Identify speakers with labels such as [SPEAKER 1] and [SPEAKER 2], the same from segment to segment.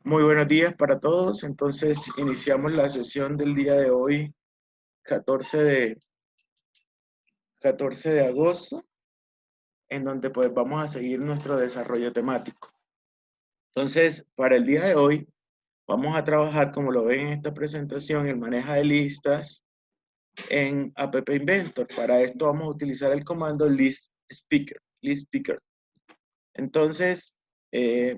[SPEAKER 1] Muy buenos días para todos. Entonces, iniciamos la sesión del día de hoy, 14 de, 14 de agosto, en donde pues vamos a seguir nuestro desarrollo temático. Entonces, para el día de hoy, vamos a trabajar, como lo ven en esta presentación, el manejo de listas en App Inventor. Para esto vamos a utilizar el comando list speaker. Entonces,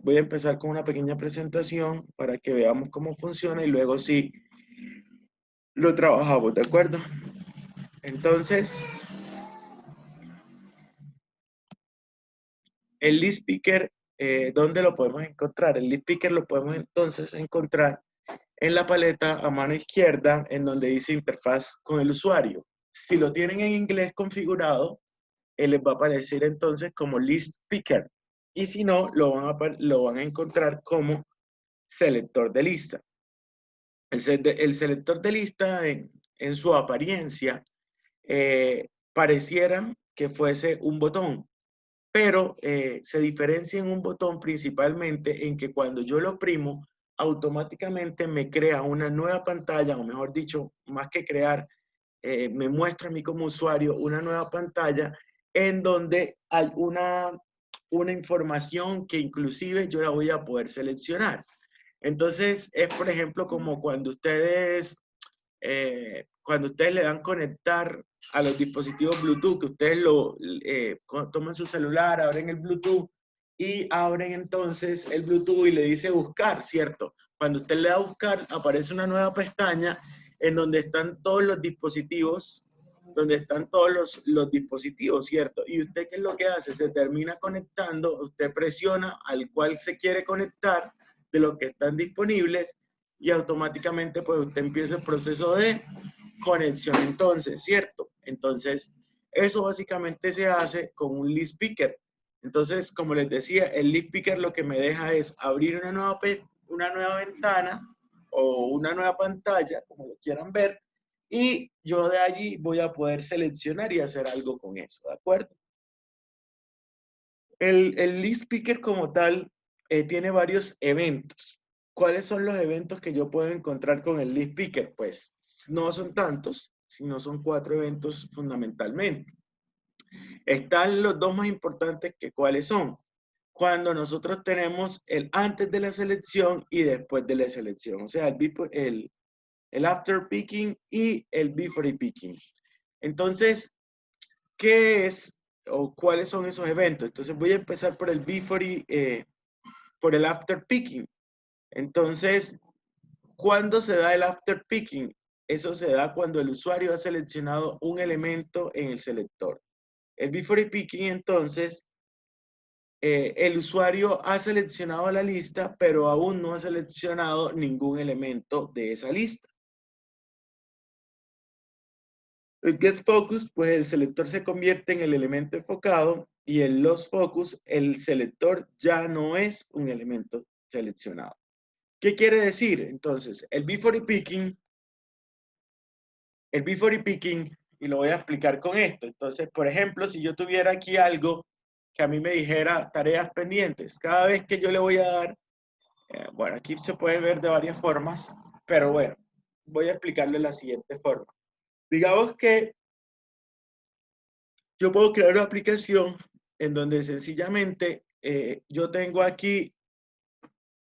[SPEAKER 1] voy a empezar con una pequeña presentación para que veamos cómo funciona y luego sí lo trabajamos, ¿de acuerdo? Entonces, el list picker, ¿dónde lo podemos encontrar? El list picker lo podemos entonces encontrar en la paleta a mano izquierda, en donde dice interfaz con el usuario. Si lo tienen en inglés configurado, él les va a aparecer entonces como list picker. Y si no, lo van a encontrar como selector de lista. El selector de lista en su apariencia pareciera que fuese un botón, pero se diferencia en un botón principalmente en que cuando yo lo oprimo, automáticamente me crea una nueva pantalla, o mejor dicho, más que crear, me muestra a mí como usuario una nueva pantalla en donde hay una información que inclusive yo la voy a poder seleccionar. Entonces, es por ejemplo como cuando ustedes le dan conectar a los dispositivos Bluetooth, que ustedes toman su celular, abren el Bluetooth y abren entonces el Bluetooth y le dice buscar, ¿cierto? Cuando usted le da a buscar, aparece una nueva pestaña en donde están todos los dispositivos, ¿cierto? Y usted, ¿qué es lo que hace? Se termina conectando, usted presiona al cual se quiere conectar de los que están disponibles y automáticamente pues usted empieza el proceso de conexión entonces, ¿cierto? Entonces, eso básicamente se hace con un list picker. Entonces, como les decía, el list picker lo que me deja es abrir una nueva ventana o una nueva pantalla, como lo quieran ver, y yo de allí voy a poder seleccionar y hacer algo con eso, ¿de acuerdo? El list picker como tal tiene varios eventos. ¿Cuáles son los eventos que yo puedo encontrar con el list picker? Pues no son tantos, sino son 4 eventos fundamentalmente. Están los dos más importantes que cuáles son. Cuando nosotros tenemos el antes de la selección y después de la selección, o sea, el after picking y el before picking. Entonces, ¿qué es o cuáles son esos eventos? Entonces voy a empezar por el before, por el after picking. Entonces, ¿cuándo se da el after picking? Eso se da cuando el usuario ha seleccionado un elemento en el selector. El before picking, entonces, el usuario ha seleccionado la lista, pero aún no ha seleccionado ningún elemento de esa lista. El get focus, pues el selector se convierte en el elemento enfocado y el lost focus, el selector ya no es un elemento seleccionado. ¿Qué quiere decir? Entonces, el before picking, y lo voy a explicar con esto. Entonces, por ejemplo, si yo tuviera aquí algo que a mí me dijera tareas pendientes, cada vez que yo le voy a dar, bueno, aquí se puede ver de varias formas, pero bueno, voy a explicarlo de la siguiente forma. Digamos que yo puedo crear una aplicación en donde sencillamente yo tengo aquí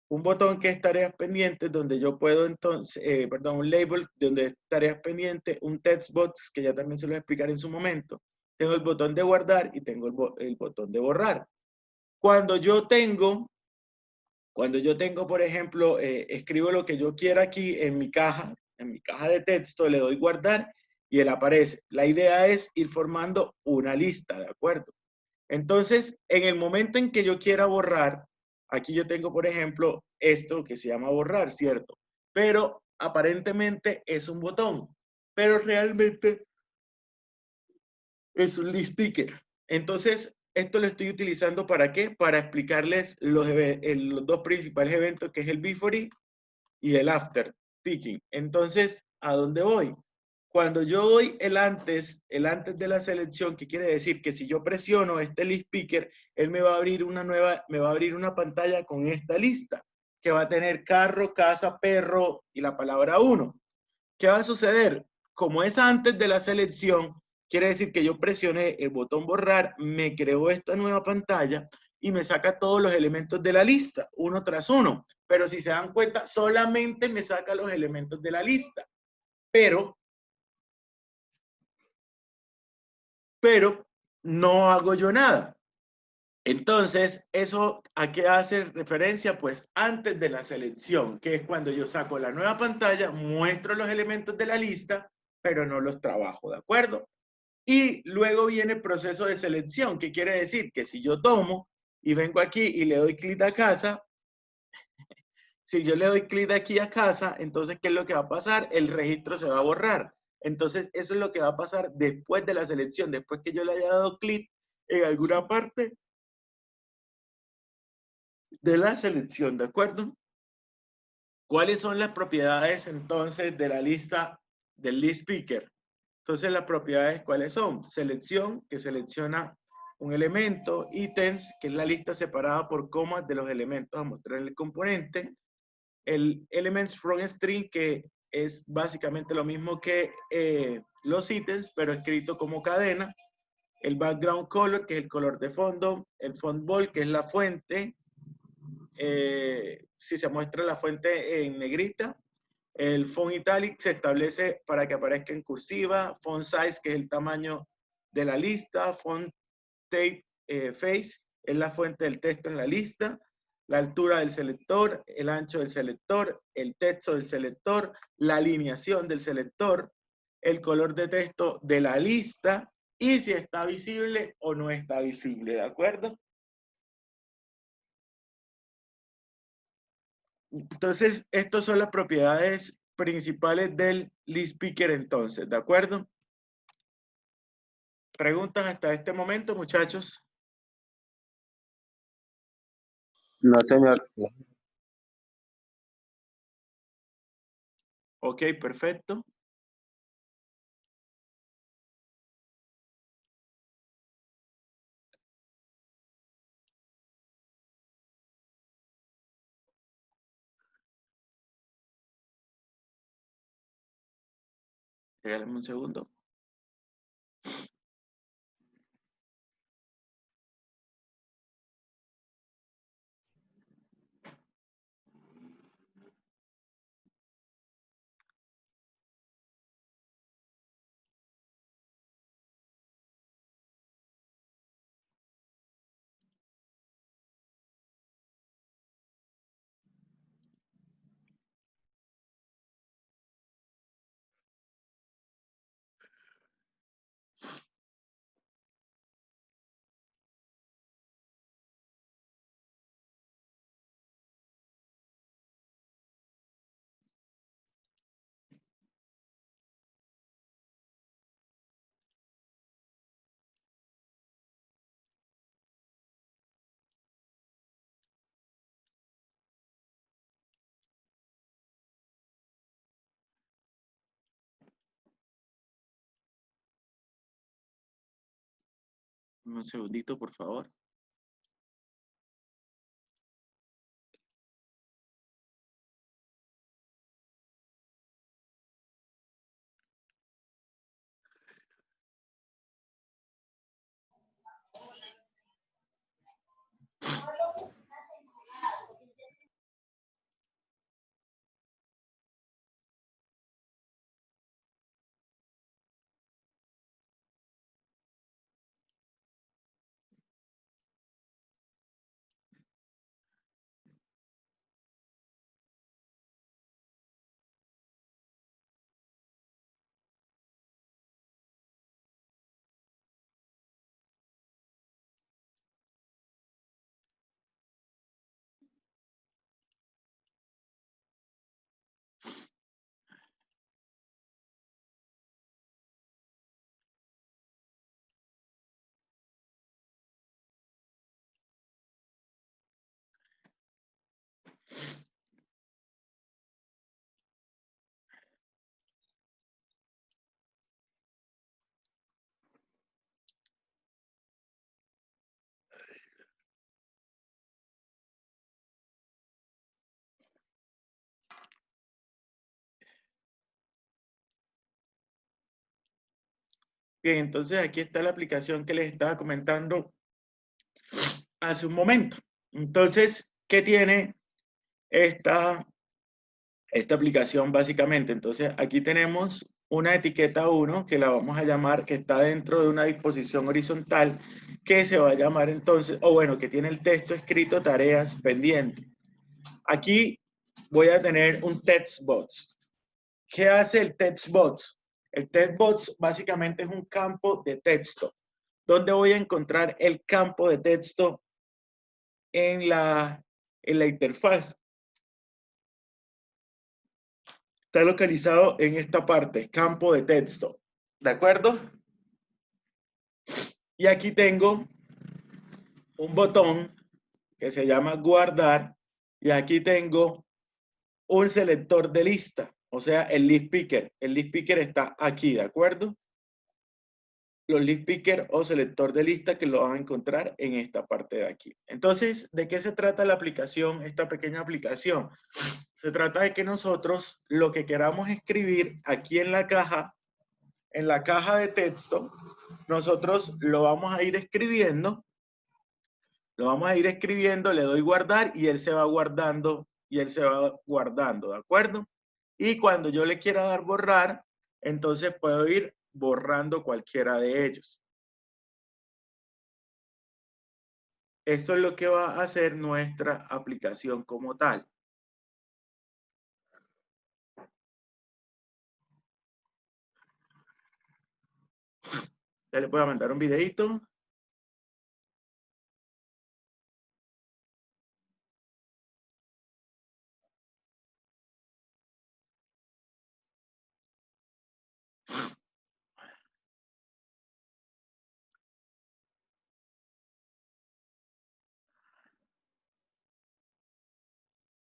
[SPEAKER 1] un botón que es tareas pendientes, donde yo puedo entonces, perdón, un label donde es tareas pendientes, un text box, que ya también se lo voy a explicar en su momento. Tengo el botón de guardar y tengo el botón de borrar. Cuando yo tengo, por ejemplo, escribo lo que yo quiera aquí en mi caja de texto, le doy guardar y él aparece. La idea es ir formando una lista, ¿de acuerdo? Entonces, en el momento en que yo quiera borrar, aquí yo tengo, por ejemplo, esto que se llama borrar, ¿cierto? Pero aparentemente es un botón, pero realmente es un list picker. Entonces, esto lo estoy utilizando ¿para qué? Para explicarles los dos principales eventos, que es el before y el after picking. Entonces, ¿a dónde voy? Cuando yo doy el antes de la selección, ¿qué quiere decir? Que si yo presiono este list picker, él me va a abrir una pantalla con esta lista. que va a tener carro, casa, perro y la palabra uno. ¿Qué va a suceder? Como es antes de la selección, quiere decir que yo presioné el botón borrar, me creó esta nueva pantalla y me saca todos los elementos de la lista, uno tras uno. Pero si se dan cuenta, solamente me saca los elementos de la lista. Pero no hago yo nada. Entonces, ¿eso a qué hace referencia? Pues antes de la selección, que es cuando yo saco la nueva pantalla, muestro los elementos de la lista, pero no los trabajo, ¿de acuerdo? Y luego viene el proceso de selección, que quiere decir que si yo tomo y vengo aquí y le doy clic a casa, si yo le doy clic aquí a casa, entonces, ¿qué es lo que va a pasar? El registro se va a borrar. Entonces, eso es lo que va a pasar después de la selección, después que yo le haya dado clic en alguna parte de la selección, ¿de acuerdo? ¿Cuáles son las propiedades entonces de la lista del list picker? Entonces las propiedades, ¿cuáles son? Selección, que selecciona un elemento, ítems, que es la lista separada por comas de los elementos a mostrar en el componente, el elements from string, que es básicamente lo mismo que los ítems, pero escrito como cadena, el background color, que es el color de fondo, el font bold, que es la fuente, si se muestra la fuente en negrita. El font italic se establece para que aparezca en cursiva. Font size, que es el tamaño de la lista. Font type face es la fuente del texto en la lista. La altura del selector, el ancho del selector, el texto del selector, la alineación del selector, el color de texto de la lista y si está visible o no está visible, ¿de acuerdo? Entonces, estas son las propiedades principales del list picker entonces, ¿de acuerdo? ¿Preguntas hasta este momento, muchachos?
[SPEAKER 2] No, señor.
[SPEAKER 1] Ok, perfecto. Regálame un segundo. Un segundito, por favor. Bien, entonces aquí está la aplicación que les estaba comentando hace un momento. Entonces, ¿qué tiene esta aplicación básicamente? Entonces, aquí tenemos una etiqueta 1 que la vamos a llamar, que está dentro de una disposición horizontal, que se va a llamar entonces, o bueno, que tiene el texto escrito tareas pendientes. Aquí voy a tener un textbox. ¿Qué hace el textbox? El textbox básicamente es un campo de texto. ¿Dónde voy a encontrar el campo de texto en la interfaz? Está localizado en esta parte, campo de texto. ¿De acuerdo? Y aquí tengo un botón que se llama guardar y aquí tengo un selector de lista, o sea, el list picker. El list picker está aquí, ¿de acuerdo? Los list picker o selector de lista que lo van a encontrar en esta parte de aquí. Entonces, ¿de qué se trata la aplicación, esta pequeña aplicación? Se trata de que nosotros lo que queramos escribir aquí en la caja de texto, nosotros lo vamos a ir escribiendo, le doy guardar y él se va guardando, ¿de acuerdo? Y cuando yo le quiera dar borrar, entonces puedo ir borrando cualquiera de ellos. Esto es lo que va a hacer nuestra aplicación como tal. Ya les voy a mandar un videito.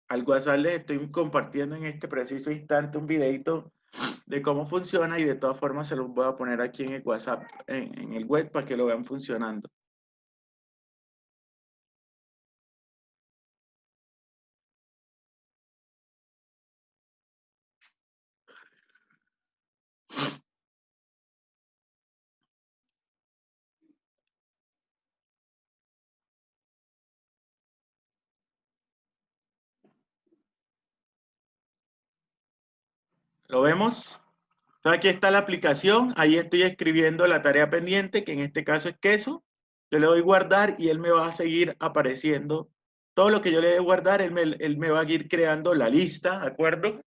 [SPEAKER 1] Al WhatsApp les estoy compartiendo en este preciso instante un videito de cómo funciona y de todas formas se los voy a poner aquí en el WhatsApp, en el web para que lo vean funcionando. ¿Lo vemos? Entonces aquí está la aplicación, ahí estoy escribiendo la tarea pendiente, que en este caso es queso. Yo le doy guardar y él me va a seguir apareciendo. Todo lo que yo le dé guardar, él me va a ir creando la lista, ¿de acuerdo?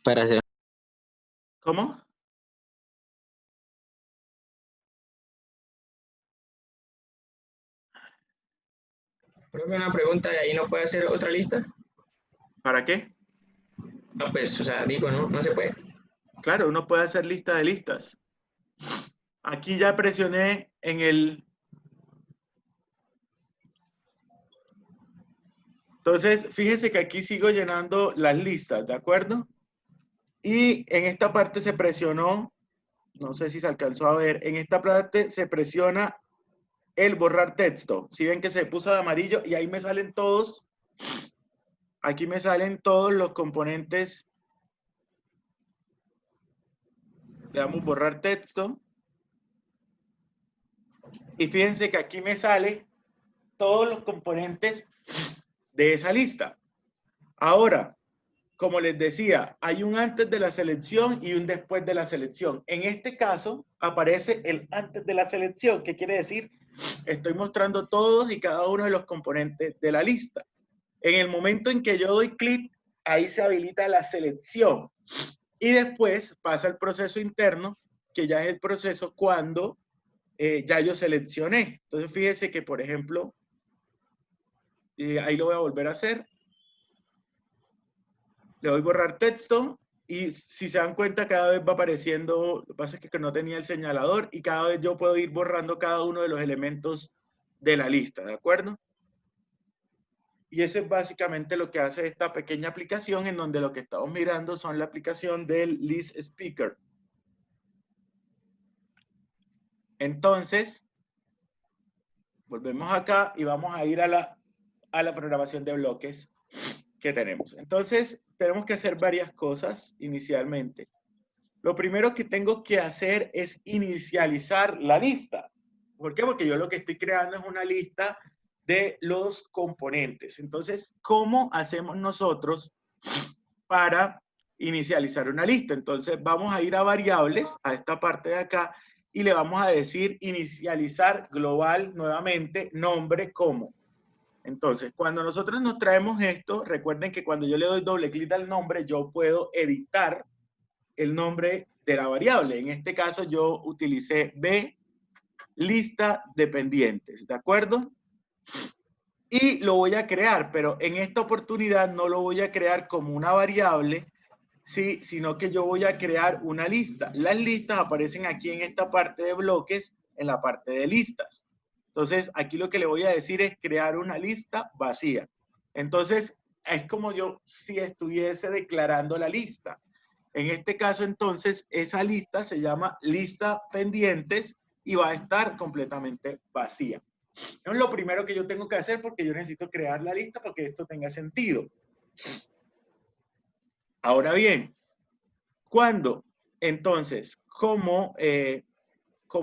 [SPEAKER 2] Para hacer
[SPEAKER 1] ¿Cómo?
[SPEAKER 3] Profe, una pregunta, ¿y ahí no puede hacer otra lista?
[SPEAKER 1] ¿Para qué?
[SPEAKER 3] No, pues, o sea, digo, no se puede.
[SPEAKER 1] Claro, uno puede hacer lista de listas. Aquí ya presioné en el... Entonces, fíjese que aquí sigo llenando las listas, ¿de acuerdo? Y en esta parte se presionó, no sé si se alcanzó a ver, en esta parte se presiona el borrar texto. Si ven que se puso de amarillo y ahí me salen todos, aquí me salen todos los componentes. Le damos borrar texto. Y fíjense que aquí me sale todos los componentes de esa lista. Ahora, como les decía, hay un antes de la selección y un después de la selección. En este caso, aparece el antes de la selección. ¿Qué quiere decir? Estoy mostrando todos y cada uno de los componentes de la lista. En el momento en que yo doy clic, ahí se habilita la selección. Y después pasa el proceso interno, que ya es el proceso cuando ya yo seleccioné. Entonces, fíjese que, por ejemplo, ahí lo voy a volver a hacer. Le doy borrar texto y si se dan cuenta cada vez va apareciendo, lo que pasa es que no tenía el señalador y cada vez yo puedo ir borrando cada uno de los elementos de la lista, ¿de acuerdo? Y eso es básicamente lo que hace esta pequeña aplicación en donde lo que estamos mirando son la aplicación del List Speaker. Entonces, volvemos acá y vamos a ir a la programación de bloques. que tenemos. Entonces, tenemos que hacer varias cosas inicialmente. Lo primero que tengo que hacer es inicializar la lista. ¿Por qué? Porque yo lo que estoy creando es una lista de los componentes. Entonces, ¿cómo hacemos nosotros para inicializar una lista? Entonces, vamos a ir a variables, a esta parte de acá, y le vamos a decir inicializar global nuevamente, nombre como. Entonces, cuando nosotros nos traemos esto, recuerden que cuando yo le doy doble clic al nombre, yo puedo editar el nombre de la variable. En este caso, yo utilicé B, lista de pendientes, ¿de acuerdo? Y lo voy a crear, pero en esta oportunidad no lo voy a crear como una variable, sí, sino que yo voy a crear una lista. Las listas aparecen aquí en esta parte de bloques, en la parte de listas. Entonces, aquí lo que le voy a decir es crear una lista vacía. Entonces, es como yo si estuviese declarando la lista. En este caso, entonces, esa lista se llama lista pendientes y va a estar completamente vacía. Es lo primero que yo tengo que hacer porque yo necesito crear la lista para que esto tenga sentido. Ahora bien, ¿cuándo? Entonces, como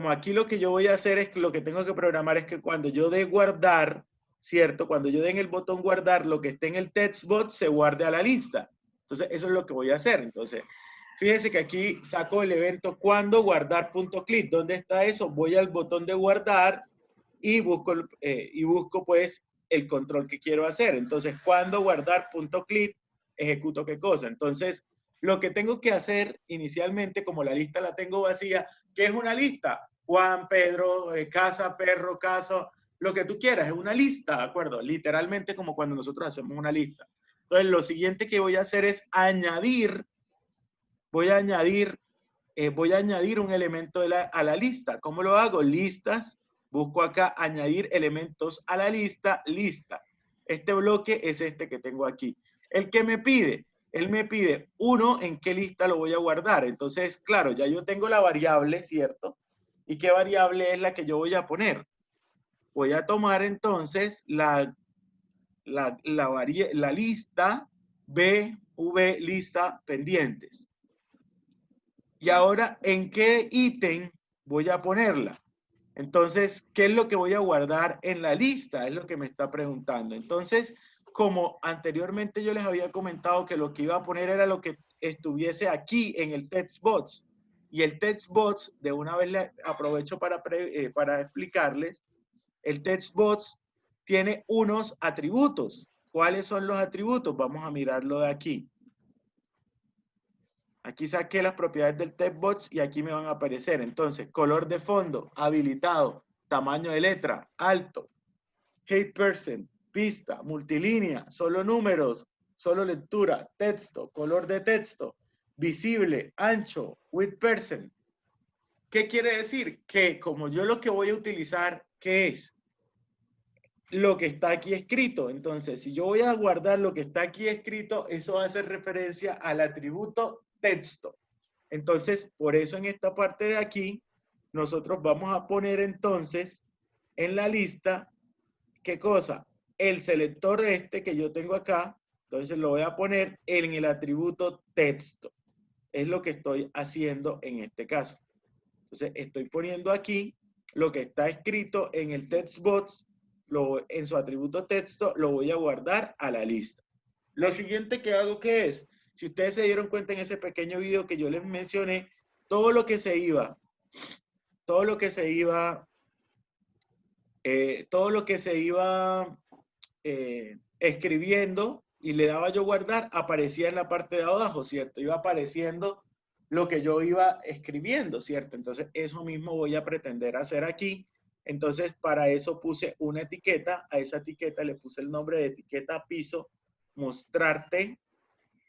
[SPEAKER 1] aquí lo que yo voy a hacer es que lo que tengo que programar es que cuando yo dé guardar, ¿cierto? Cuando yo dé en el botón guardar, lo que esté en el textbot se guarde a la lista. Entonces, eso es lo que voy a hacer. Entonces, fíjense que aquí saco el evento cuando guardar.click. ¿Dónde está eso? Voy al botón de guardar y busco pues el control que quiero hacer. Entonces, cuando guardar.click, ejecuto qué cosa. Entonces, lo que tengo que hacer inicialmente, como la lista la tengo vacía, ¿qué es una lista? Juan, Pedro, casa, perro, caso, lo que tú quieras, es una lista, ¿de acuerdo? Literalmente como cuando nosotros hacemos una lista. Entonces, lo siguiente que voy a hacer es voy a añadir un elemento a la lista. ¿Cómo lo hago? Listas, busco acá añadir elementos a la lista, lista. Este bloque es este que tengo aquí. ¿El que me pide? Él me pide, uno, ¿en qué lista lo voy a guardar? Entonces, claro, ya yo tengo la variable, ¿cierto? ¿Y qué variable es la que yo voy a poner? Voy a tomar entonces la lista BV lista pendientes. Y ahora, ¿en qué ítem voy a ponerla? Entonces, ¿qué es lo que voy a guardar en la lista? Es lo que me está preguntando. Entonces, como anteriormente yo les había comentado que lo que iba a poner era lo que estuviese aquí en el textbox. Y el textbox, de una vez le aprovecho para explicarles, el textbox tiene unos atributos. ¿Cuáles son los atributos? Vamos a mirarlo de aquí. Aquí saqué las propiedades del textbox y aquí me van a aparecer. Entonces, color de fondo, habilitado, tamaño de letra, alto, height%, pista, multilínea, solo números, solo lectura, texto, color de texto, visible, ancho, width%. ¿Qué quiere decir? Que como yo lo que voy a utilizar, ¿qué es? Lo que está aquí escrito. Entonces, si yo voy a guardar lo que está aquí escrito, eso va a hacer referencia al atributo texto. Entonces, por eso en esta parte de aquí, nosotros vamos a poner entonces en la lista, ¿qué cosa? El selector este que yo tengo acá, entonces lo voy a poner en el atributo texto. Es lo que estoy haciendo en este caso. Entonces, estoy poniendo aquí lo que está escrito en el textbox, en su atributo texto, lo voy a guardar a la lista. Lo siguiente que hago, ¿qué es? Si ustedes se dieron cuenta en ese pequeño video que yo les mencioné, todo lo que se iba escribiendo y le daba yo guardar, aparecía en la parte de abajo, ¿cierto? Iba apareciendo lo que yo iba escribiendo, ¿cierto? Entonces, eso mismo voy a pretender hacer aquí. Entonces, para eso puse una etiqueta. A esa etiqueta le puse el nombre de etiqueta piso, mostrarte.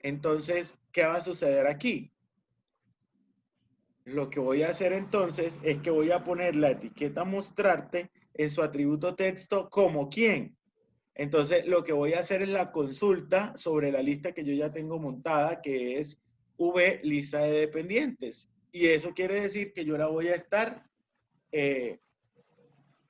[SPEAKER 1] Entonces, ¿qué va a suceder aquí? Lo que voy a hacer entonces es que voy a poner la etiqueta mostrarte en su atributo texto como quién. Entonces, lo que voy a hacer es la consulta sobre la lista que yo ya tengo montada, que es V lista de dependientes. Y eso quiere decir que yo la voy a estar, ¿qué?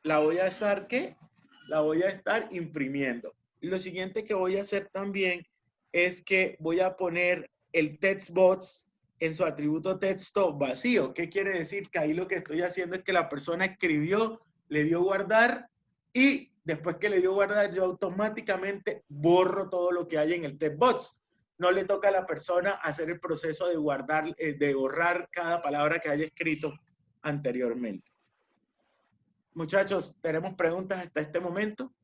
[SPEAKER 1] La voy a estar imprimiendo. Y lo siguiente que voy a hacer también es que voy a poner el textbox en su atributo texto vacío. ¿Qué quiere decir? Que ahí lo que estoy haciendo es que la persona escribió, le dio guardar y después que le dio guardar yo automáticamente borro todo lo que hay en el textbox. No le toca a la persona hacer el proceso de guardar, de borrar cada palabra que haya escrito anteriormente. Muchachos, ¿tenemos preguntas hasta este momento?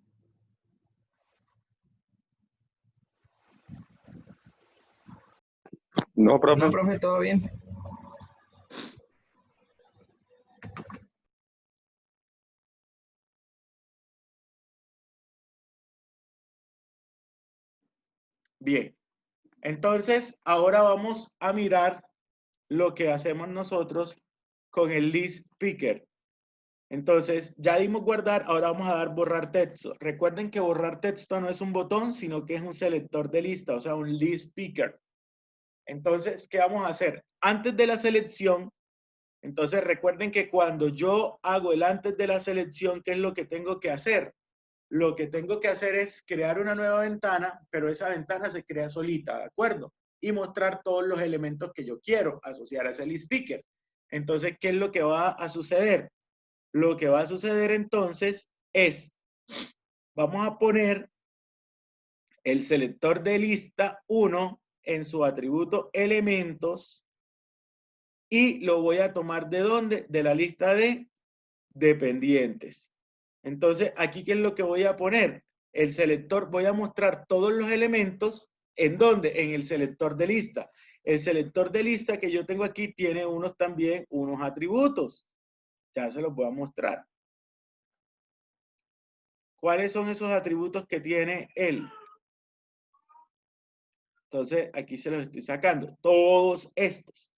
[SPEAKER 2] No, profe.
[SPEAKER 3] No, profe, todo bien.
[SPEAKER 1] Bien. Entonces, ahora vamos a mirar lo que hacemos nosotros con el list picker. Entonces, ya dimos guardar, ahora vamos a dar borrar texto. Recuerden que borrar texto no es un botón, sino que es un selector de lista, o sea, un list picker. Entonces, ¿qué vamos a hacer? Antes de la selección, entonces recuerden que cuando yo hago el antes de la selección, ¿qué es lo que tengo que hacer? Lo que tengo que hacer es crear una nueva ventana, pero esa ventana se crea solita, ¿de acuerdo? Y mostrar todos los elementos que yo quiero asociar a ese list picker. Entonces, ¿qué es lo que va a suceder? Lo que va a suceder entonces es, vamos a poner el selector de lista 1 en su atributo elementos y lo voy a tomar ¿de dónde? De la lista de dependientes. Entonces, aquí, ¿qué es lo que voy a poner? El selector, voy a mostrar todos los elementos. ¿En dónde? En el selector de lista. El selector de lista que yo tengo aquí tiene también unos atributos. Ya se los voy a mostrar. ¿Cuáles son esos atributos que tiene él? Entonces, aquí se los estoy sacando. Todos estos.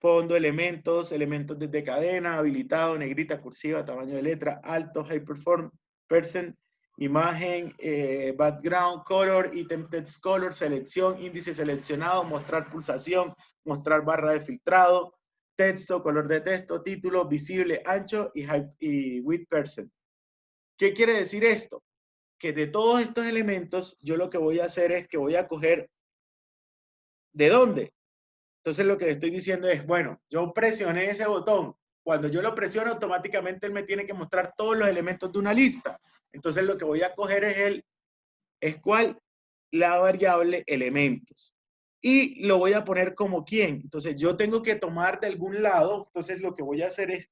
[SPEAKER 1] Fondo, elementos, elementos desde cadena, habilitado, negrita, cursiva, tamaño de letra, alto, high perform, percent, imagen, background, color, item text color, selección, índice seleccionado, mostrar pulsación, mostrar barra de filtrado, texto, color de texto, título, visible, ancho y width percent. ¿Qué quiere decir esto? Que de todos estos elementos, yo lo que voy a hacer es que voy a coger ¿de dónde? Entonces lo que le estoy diciendo es, bueno, yo presioné ese botón. Cuando yo lo presiono, automáticamente él me tiene que mostrar todos los elementos de una lista. Entonces lo que voy a coger es ¿cuál? La variable elementos. Y lo voy a poner como quién. Entonces yo tengo que tomar de algún lado. Entonces lo que voy a hacer es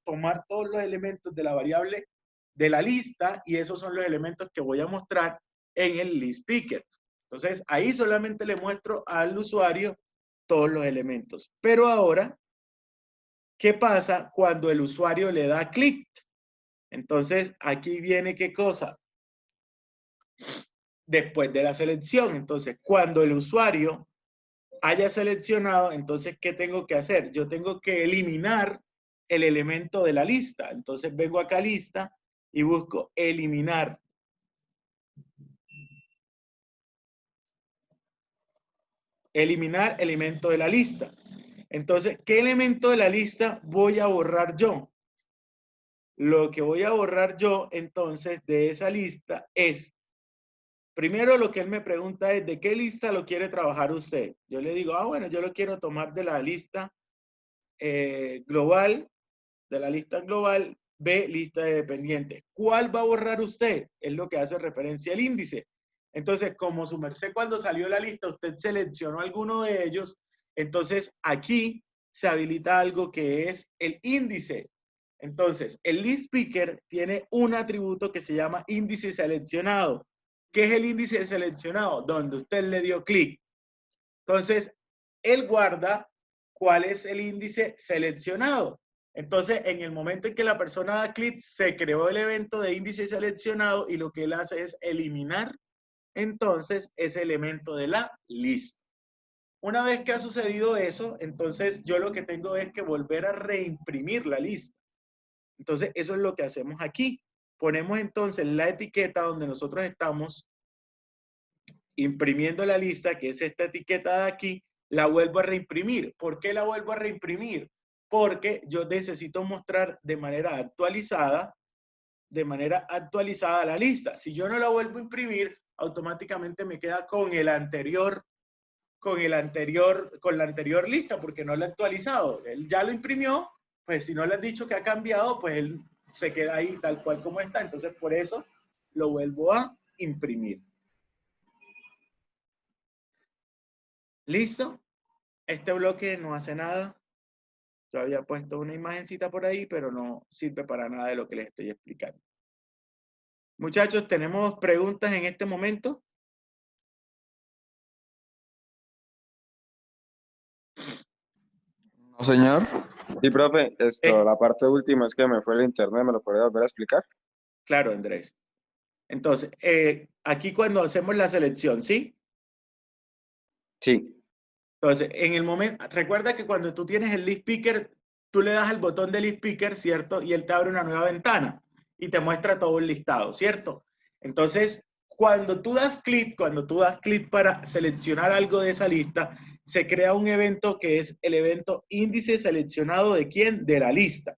[SPEAKER 1] tomar todos los elementos de la variable de la lista y esos son los elementos que voy a mostrar en el list picker. Entonces ahí solamente le muestro al usuario todos los elementos. Pero ahora, ¿qué pasa cuando el usuario le da clic? Entonces, aquí viene ¿qué cosa? Después de la selección. Entonces, cuando el usuario haya seleccionado, entonces, ¿qué tengo que hacer? Yo tengo que eliminar el elemento de la lista. Entonces, vengo acá a lista y busco eliminar. Eliminar elemento de la lista. Entonces, ¿qué elemento de la lista voy a borrar yo? Lo que voy a borrar yo, entonces, de esa lista es, primero lo que él me pregunta es, ¿de qué lista lo quiere trabajar usted? Yo le digo, bueno, yo lo quiero tomar de la lista global, de la lista global, B, lista de dependientes. ¿Cuál va a borrar usted? Es lo que hace referencia al índice. Entonces, como su merced cuando salió la lista, usted seleccionó alguno de ellos, entonces aquí se habilita algo que es el índice. Entonces, el list picker tiene un atributo que se llama índice seleccionado. ¿Qué es el índice seleccionado? Donde usted le dio clic. Entonces, él guarda cuál es el índice seleccionado. Entonces, en el momento en que la persona da clic, se creó el evento de índice seleccionado y lo que él hace es eliminar entonces ese elemento de la lista. Una vez que ha sucedido eso, entonces yo lo que tengo es que volver a reimprimir la lista. Entonces, eso es lo que hacemos aquí. Ponemos entonces la etiqueta donde nosotros estamos imprimiendo la lista, que es esta etiqueta de aquí, la vuelvo a reimprimir. ¿Por qué la vuelvo a reimprimir? Porque yo necesito mostrar de manera actualizada la lista. Si yo no la vuelvo a imprimir, automáticamente me queda con la anterior lista, porque no lo he actualizado. Él ya lo imprimió, pues si no le has dicho que ha cambiado, pues él se queda ahí tal cual como está. Entonces, por eso lo vuelvo a imprimir. ¿Listo? Este bloque no hace nada. Yo había puesto una imagencita por ahí, pero no sirve para nada de lo que les estoy explicando. Muchachos, ¿tenemos preguntas en este momento?
[SPEAKER 4] No, señor.
[SPEAKER 2] Sí, profe, la parte última es que me fue el internet, ¿me lo podría volver a explicar?
[SPEAKER 1] Claro, Andrés. Entonces, aquí cuando hacemos la selección, ¿sí?
[SPEAKER 2] Sí.
[SPEAKER 1] Entonces, en el momento, recuerda que cuando tú tienes el list picker, tú le das al botón del list picker, ¿cierto? Y él te abre una nueva ventana y te muestra todo el listado, ¿cierto? Entonces, cuando tú das clic para seleccionar algo de esa lista, se crea un evento que es el evento índice seleccionado ¿de quién? De la lista.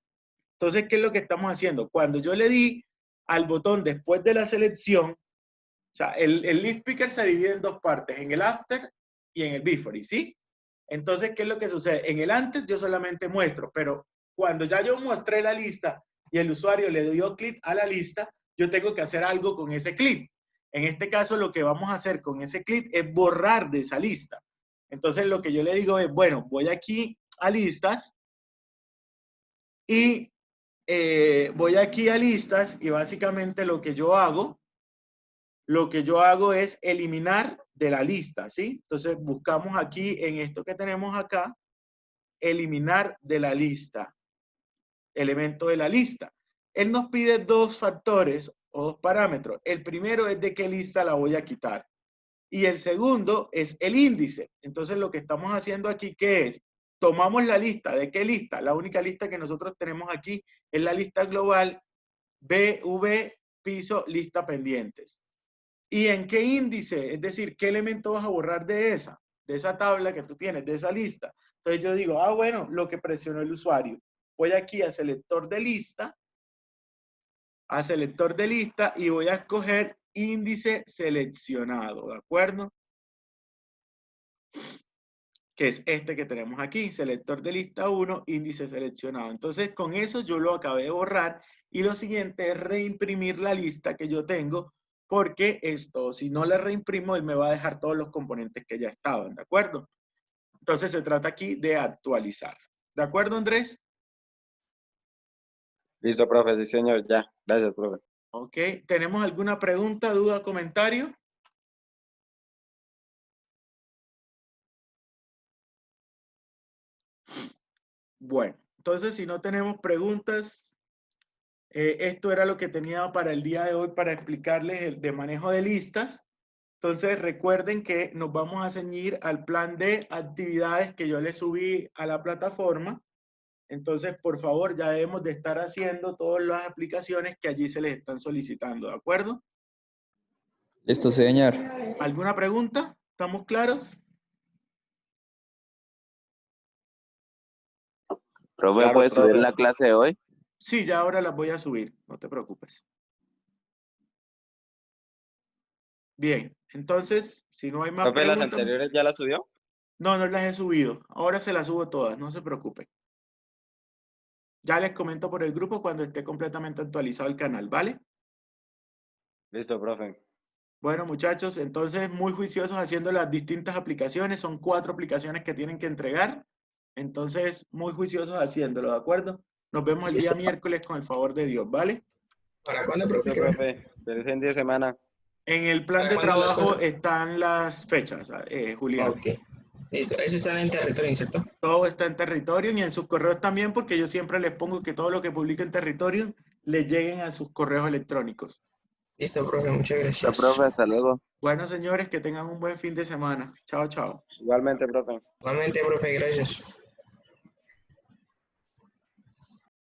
[SPEAKER 1] Entonces, ¿qué es lo que estamos haciendo? Cuando yo le di al botón después de la selección, o sea, el list picker se divide en dos partes, en el after y en el before, ¿sí? Entonces, ¿qué es lo que sucede? En el antes yo solamente muestro, pero cuando ya yo mostré la lista y el usuario le dio clic a la lista, yo tengo que hacer algo con ese clic. En este caso, lo que vamos a hacer con ese clic es borrar de esa lista. Entonces, lo que yo le digo es, bueno, voy aquí a listas y básicamente lo que yo hago es eliminar de la lista, ¿sí? Entonces buscamos aquí en esto que tenemos acá, eliminar de la lista, elemento de la lista. Él nos pide dos factores o dos parámetros. El primero es de qué lista la voy a quitar. Y el segundo es el índice. Entonces lo que estamos haciendo aquí, ¿qué es? Tomamos la lista. ¿De qué lista? La única lista que nosotros tenemos aquí es la lista global BV piso lista pendientes. ¿Y en qué índice? Es decir, ¿qué elemento vas a borrar de esa tabla que tú tienes, de esa lista? Entonces yo digo, bueno, lo que presionó el usuario. Voy aquí a selector de lista, y voy a escoger índice seleccionado, ¿de acuerdo? Que es este que tenemos aquí, selector de lista 1, índice seleccionado. Entonces, con eso yo lo acabé de borrar y lo siguiente es reimprimir la lista que yo tengo, porque esto, si no le reimprimo, él me va a dejar todos los componentes que ya estaban, ¿de acuerdo? Entonces, se trata aquí de actualizar. ¿De acuerdo, Andrés?
[SPEAKER 2] Listo, profe, sí, señor, ya. Gracias, profe.
[SPEAKER 1] Ok, ¿tenemos alguna pregunta, duda, comentario? Bueno, entonces si no tenemos preguntas, esto era lo que tenía para el día de hoy para explicarles el de manejo de listas. Entonces recuerden que nos vamos a ceñir al plan de actividades que yo les subí a la plataforma. Entonces, por favor, ya debemos de estar haciendo todas las aplicaciones que allí se les están solicitando, ¿de acuerdo?
[SPEAKER 4] Listo, señor.
[SPEAKER 1] ¿Alguna pregunta? ¿Estamos claros?
[SPEAKER 5] Profe,
[SPEAKER 2] Claro,
[SPEAKER 5] ¿puede subir
[SPEAKER 2] profe.
[SPEAKER 5] la clase de hoy?
[SPEAKER 1] Sí, ya ahora las voy a subir, no te preocupes. Bien, entonces, si no hay más
[SPEAKER 2] Profe, ¿las
[SPEAKER 1] preguntas,
[SPEAKER 2] anteriores ya las subió?
[SPEAKER 1] no las he subido. Ahora se las subo todas, no se preocupen. Ya les comento por el grupo cuando esté completamente actualizado el canal, ¿vale?
[SPEAKER 2] Listo, profe.
[SPEAKER 1] Bueno, muchachos, entonces muy juiciosos haciendo las distintas aplicaciones. Son 4 aplicaciones que tienen que entregar. Entonces, muy juiciosos haciéndolo, ¿de acuerdo? Nos vemos el día miércoles con el favor de Dios, ¿vale?
[SPEAKER 3] ¿Para cuándo, profe?
[SPEAKER 2] Listo, profe. Feliz fin de semana.
[SPEAKER 1] En el plan
[SPEAKER 3] ¿Para
[SPEAKER 1] de
[SPEAKER 3] cuándo las
[SPEAKER 1] trabajo
[SPEAKER 3] 4?
[SPEAKER 1] están las fechas, Julián.
[SPEAKER 3] Ok. Listo. Eso está en territorio, ¿cierto?
[SPEAKER 1] Todo está en territorio y en sus correos también, porque yo siempre les pongo que todo lo que publique en territorio les lleguen a sus correos electrónicos.
[SPEAKER 3] Listo, profe. Muchas
[SPEAKER 5] Listo,
[SPEAKER 3] gracias.
[SPEAKER 5] profe, hasta luego.
[SPEAKER 1] Bueno, señores, que tengan un buen fin de semana. Chao, chao.
[SPEAKER 2] Igualmente, profe.
[SPEAKER 3] Nuevamente, profe, gracias.